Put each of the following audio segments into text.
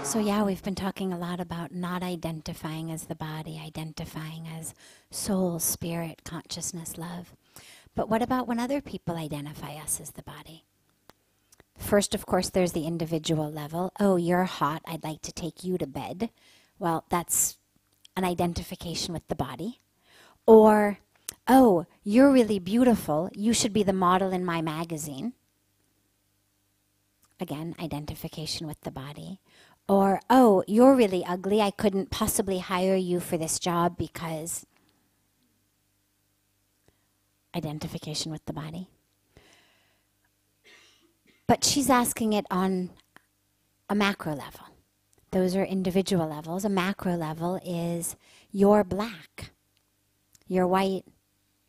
So yeah, we've been talking a lot about not identifying as the body, identifying as soul, spirit, consciousness, love. But what about when other people identify us as the body? First, of course, there's the individual level. Oh, you're hot, I'd like to take you to bed. Well, that's an identification with the body. Or, oh, you're really beautiful, you should be the model in my magazine. Again, identification with the body. Or, oh, you're really ugly, I couldn't possibly hire you for this job because... Identification with the body. But she's asking it on a macro level. Those are individual levels. A macro level is you're black, you're white,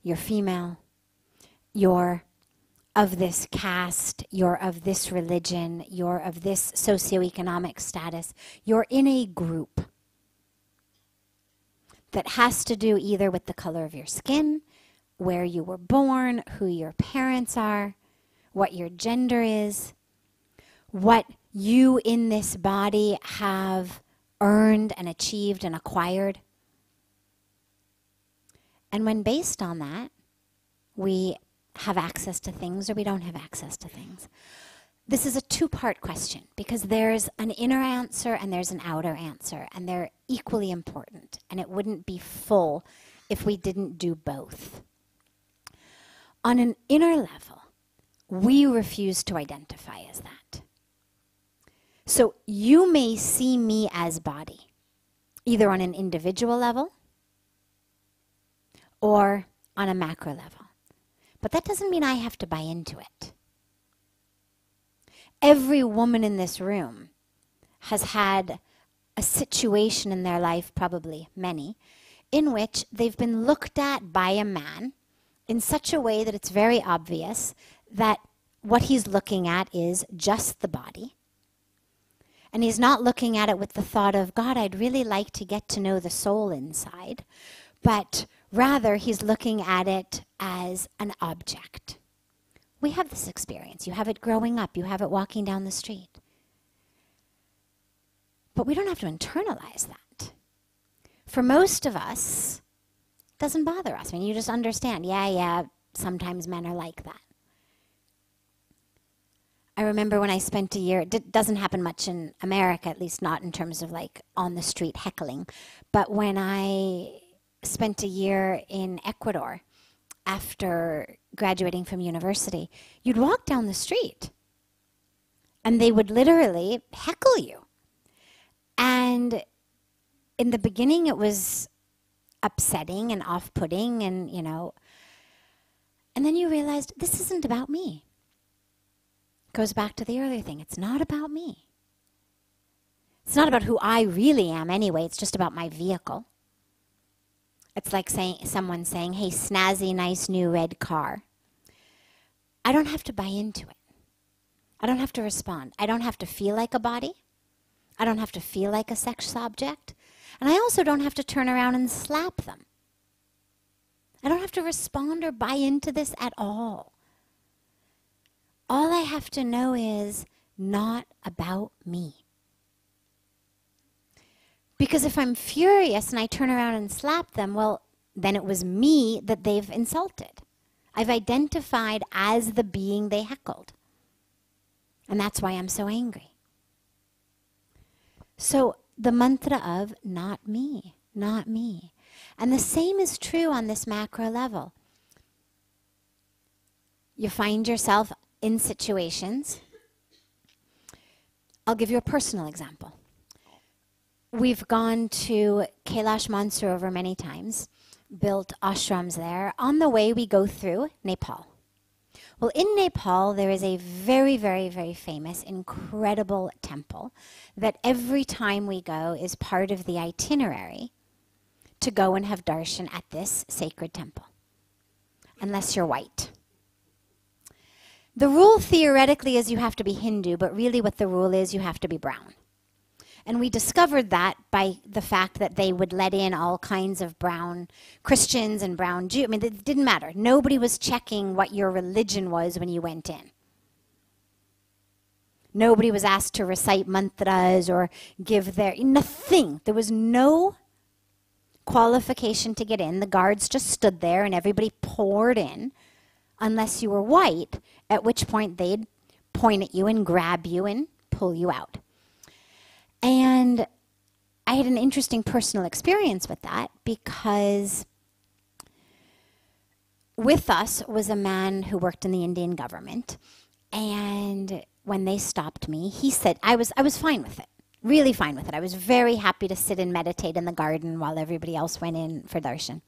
you're female, you're of this caste, you're of this religion, you're of this socioeconomic status. You're in a group that has to do either with the color of your skin, where you were born, who your parents are, what your gender is, what you in this body have earned and achieved and acquired. And when based on that, we have access to things or we don't have access to things. This is a two-part question because there's an inner answer and there's an outer answer, and they're equally important, and it wouldn't be full if we didn't do both. On an inner level, we refuse to identify as that. So you may see me as body, either on an individual level or on a macro level. But that doesn't mean I have to buy into it. Every woman in this room has had a situation in their life, probably many, in which they've been looked at by a man in such a way that it's very obvious that what he's looking at is just the body. And he's not looking at it with the thought of, God, I'd really like to get to know the soul inside. But rather, he's looking at it as an object. We have this experience. You have it growing up. You have it walking down the street. But we don't have to internalize that. For most of us, it doesn't bother us. I mean, you just understand, yeah, sometimes men are like that. I remember when I spent a year, it doesn't happen much in America, at least not in terms of like on the street heckling, but when I spent a year in Ecuador after graduating from university, you'd walk down the street and they would literally heckle you. And in the beginning it was upsetting and off-putting and, you know, and then you realized this isn't about me. Goes back to the earlier thing. It's not about me. It's not about who I really am anyway. It's just about my vehicle. It's like someone saying, hey, snazzy, nice new red car. I don't have to buy into it. I don't have to respond. I don't have to feel like a body. I don't have to feel like a sex object. And I also don't have to turn around and slap them. I don't have to respond or buy into this at all. All I have to know is not about me. Because if I'm furious and I turn around and slap them, well, then it was me that they've insulted. I've identified as the being they heckled. And that's why I'm so angry. So the mantra of not me, not me. And the same is true on this macro level. You find yourself in situations. I'll give you a personal example. We've gone to Kailash Mansarovar many times, built ashrams there. On the way, we go through Nepal. Well, in Nepal, there is a very, very, very famous, incredible temple that every time we go is part of the itinerary to go and have darshan at this sacred temple, unless you're white. The rule theoretically is you have to be Hindu, but really what the rule is you have to be brown. And we discovered that by the fact that they would let in all kinds of brown Christians and brown Jews. I mean, it didn't matter. Nobody was checking what your religion was when you went in. Nobody was asked to recite mantras or give their, nothing. There was no qualification to get in. The guards just stood there and everybody poured in, unless you were white, at which point they'd point at you and grab you and pull you out. And I had an interesting personal experience with that, because with us was a man who worked in the Indian government, and when they stopped me, he said, I was fine with it, really fine with it. I was very happy to sit and meditate in the garden while everybody else went in for darshan.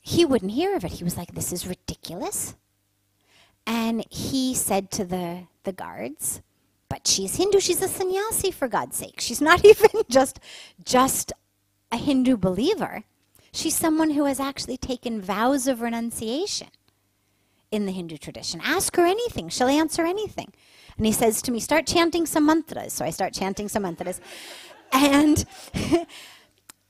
He wouldn't hear of it. He was like, this is ridiculous. And he said to the guards, but she's Hindu, she's a sannyasi, for God's sake. She's not even just a Hindu believer. She's someone who has actually taken vows of renunciation in the Hindu tradition. Ask her anything, she'll answer anything. And he says to me, start chanting some mantras. So I start chanting some mantras. And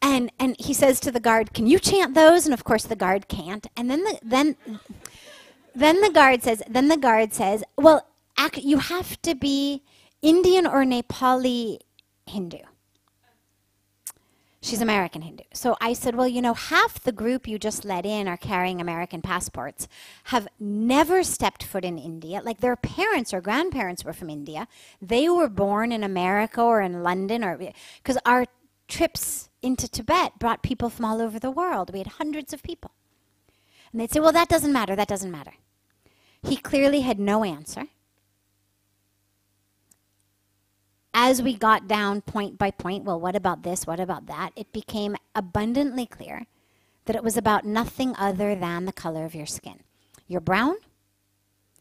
and he says to the guard, can you chant those? And of course the guard can't. And then the guard says, well, you have to be Indian or Nepali Hindu. She's American Hindu. So I said, well, you know, half the group you just let in are carrying American passports, have never stepped foot in India. Like, their parents or grandparents were from India. They were born in America or in London, or because our trips into Tibet brought people from all over the world. We had hundreds of people. And they'd say, well, that doesn't matter, that doesn't matter. He clearly had no answer. As we got down point by point, well, what about this, what about that, it became abundantly clear that it was about nothing other than the color of your skin. You're brown,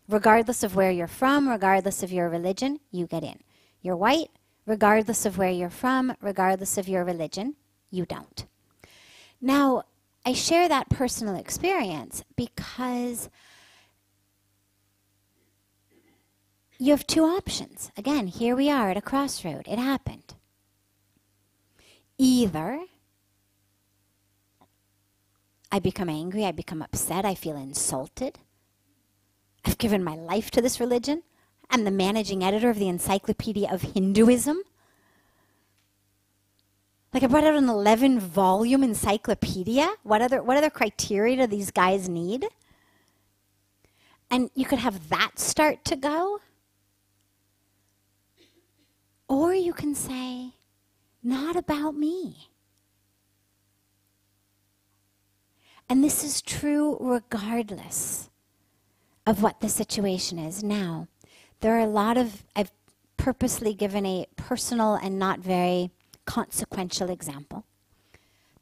regardless of where you're from, regardless of your religion, you get in. You're white, regardless of where you're from, regardless of your religion, you don't. Now, I share that personal experience because you have two options. Again, here we are at a crossroad. It happened. Either I become angry, I become upset, I feel insulted. I've given my life to this religion. I'm the managing editor of the Encyclopedia of Hinduism. Like, I brought out an 11-volume encyclopedia. What other criteria do these guys need? And you could have that start to go. Or you can say, not about me. And this is true regardless of what the situation is. Now, there are a lot of, I've purposely given a personal and not very consequential example.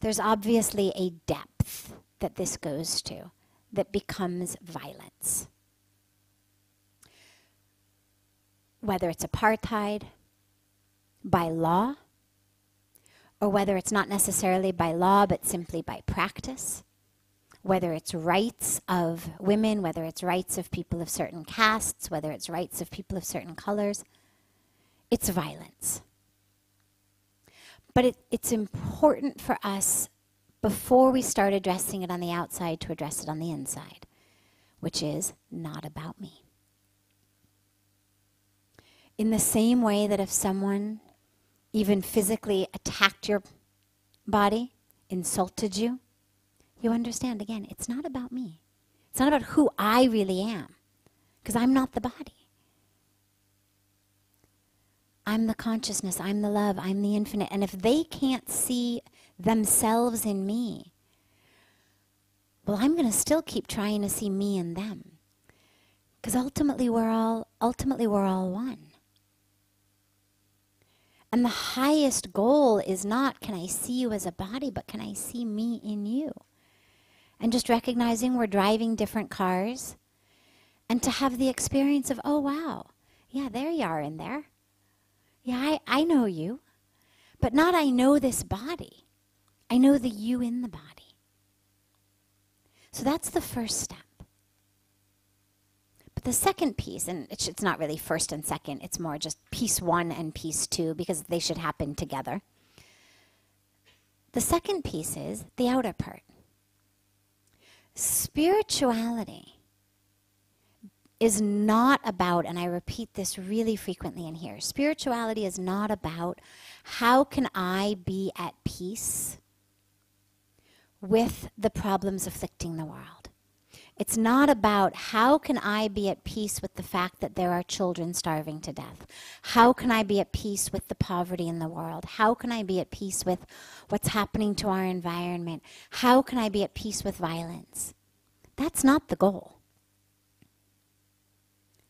There's obviously a depth that this goes to that becomes violence. Whether it's apartheid, by law, or whether it's not necessarily by law but simply by practice, whether it's rights of women, whether it's rights of people of certain castes, whether it's rights of people of certain colors, it's violence. But it's important for us, before we start addressing it on the outside, to address it on the inside, which is not about me. In the same way that if someone even physically attacked your body, insulted you, you understand, again, it's not about me. It's not about who I really am, because I'm not the body. I'm the consciousness, I'm the love, I'm the infinite. And if they can't see themselves in me, well, I'm going to still keep trying to see me in them. Because ultimately we're all one. And the highest goal is not, can I see you as a body, but can I see me in you? And just recognizing we're driving different cars, and to have the experience of, oh, wow, yeah, there you are in there. Yeah, I know you. But not I know this body. I know the you in the body. So that's the first step. But the second piece, and it's not really first and second, it's more just piece one and piece two, because they should happen together. The second piece is the outer part. Spirituality is not about, and I repeat this really frequently in here, spirituality is not about how can I be at peace with the problems afflicting the world. It's not about how can I be at peace with the fact that there are children starving to death. How can I be at peace with the poverty in the world? How can I be at peace with what's happening to our environment? How can I be at peace with violence? That's not the goal.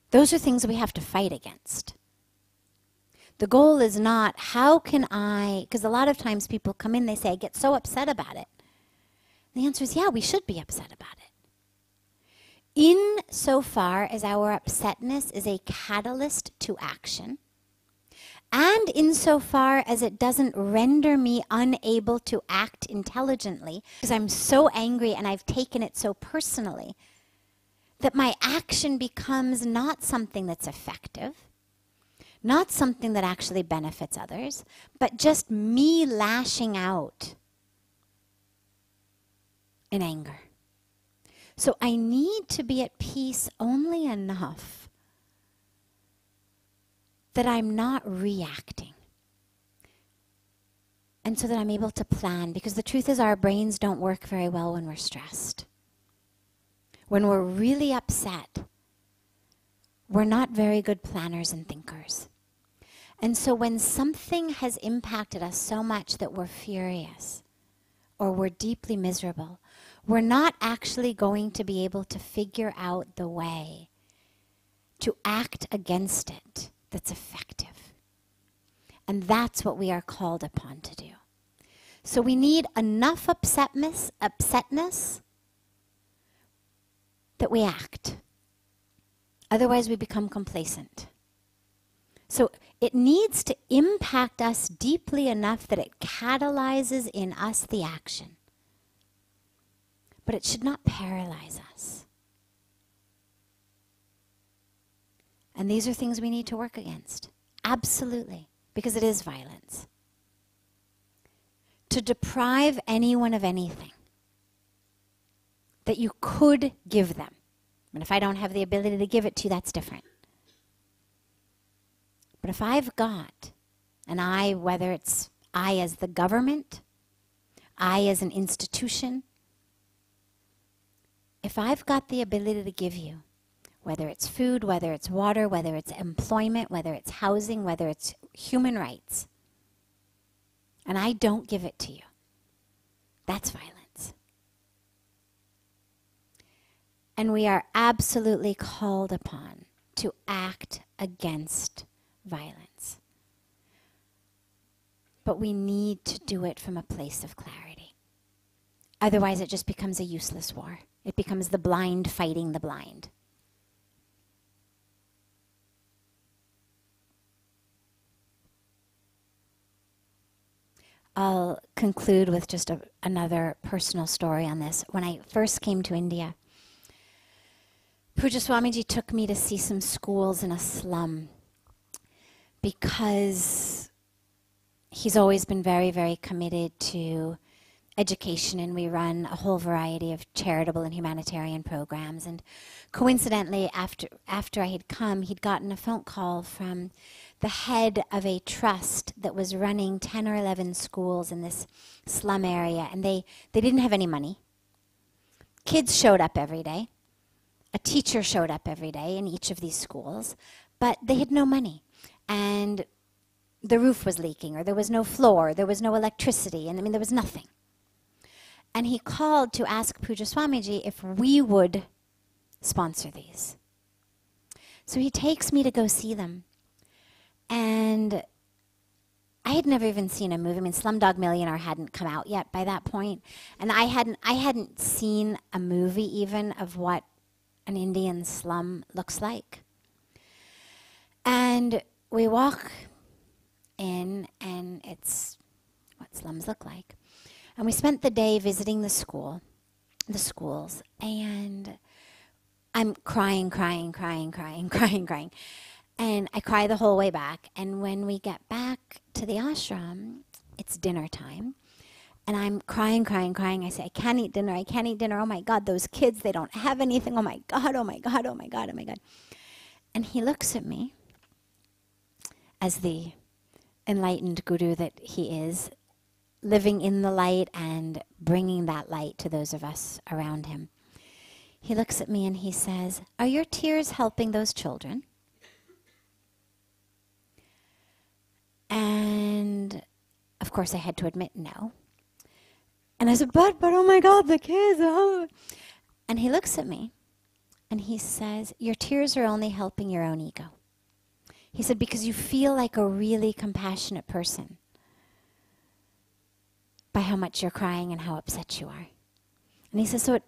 Those are things we have to fight against. The goal is not how can I, because a lot of times people come in, they say, I get so upset about it. The answer is, yeah, we should be upset about it. Insofar as our upsetness is a catalyst to action, and insofar as it doesn't render me unable to act intelligently, because I'm so angry and I've taken it so personally, that my action becomes not something that's effective, not something that actually benefits others, but just me lashing out in anger. So I need to be at peace only enough that I'm not reacting. And so that I'm able to plan, because the truth is our brains don't work very well when we're stressed. When we're really upset, we're not very good planners and thinkers. And so when something has impacted us so much that we're furious or we're deeply miserable, we're not actually going to be able to figure out the way to act against it that's effective. And that's what we are called upon to do. So we need enough upsetness that we act. Otherwise we become complacent. So it needs to impact us deeply enough that it catalyzes in us the action. But it should not paralyze us. And these are things we need to work against. Absolutely. Because it is violence. To deprive anyone of anything that you could give them. And if I don't have the ability to give it to you, that's different. But if I've got, and I, whether it's I as the government, I as an institution, if I've got the ability to give you, whether it's food, whether it's water, whether it's employment, whether it's housing, whether it's human rights, and I don't give it to you, that's violence. And we are absolutely called upon to act against violence. But we need to do it from a place of clarity. Otherwise, it just becomes a useless war. It becomes the blind fighting the blind. I'll conclude with just another personal story on this. When I first came to India, Pujya Swamiji took me to see some schools in a slum because he's always been very, very committed to education, and we run a whole variety of charitable and humanitarian programs. And coincidentally, after I had come, he'd gotten a phone call from the head of a trust that was running 10 or 11 schools in this slum area, and they didn't have any money. Kids showed up every day. A teacher showed up every day in each of these schools, but they had no money. And the roof was leaking, or there was no floor, there was no electricity, and I mean, there was nothing. And he called to ask Pujya Swamiji if we would sponsor these. So he takes me to go see them. And I had never even seen a movie. I mean, Slumdog Millionaire hadn't come out yet by that point. And I hadn't seen a movie even of what an Indian slum looks like. And we walk in, and it's what slums look like. And we spent the day visiting the schools, and I'm crying. And I cry the whole way back. And when we get back to the ashram, it's dinner time. And I'm crying, crying, crying. I say, I can't eat dinner. I can't eat dinner. Oh my God, those kids, they don't have anything. Oh my God, oh my God, oh my God, oh my God. And he looks at me as the enlightened guru that he is, living in the light and bringing that light to those of us around him. He looks at me and he says, are your tears helping those children? And of course I had to admit no. And I said, but oh my God, the kids. Oh. And he looks at me and he says, your tears are only helping your own ego. He said, because you feel like a really compassionate person by how much you're crying and how upset you are. And he says, so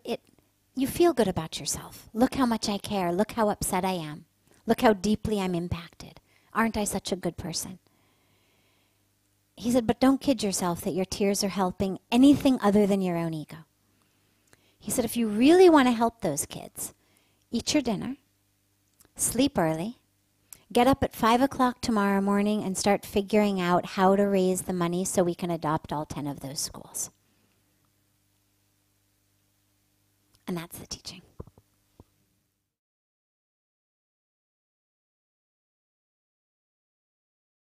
you feel good about yourself. Look how much I care. Look how upset I am. Look how deeply I'm impacted. Aren't I such a good person? He said, but don't kid yourself that your tears are helping anything other than your own ego. He said, if you really want to help those kids, eat your dinner, sleep early, get up at 5 o'clock tomorrow morning and start figuring out how to raise the money so we can adopt all 10 of those schools. And that's the teaching.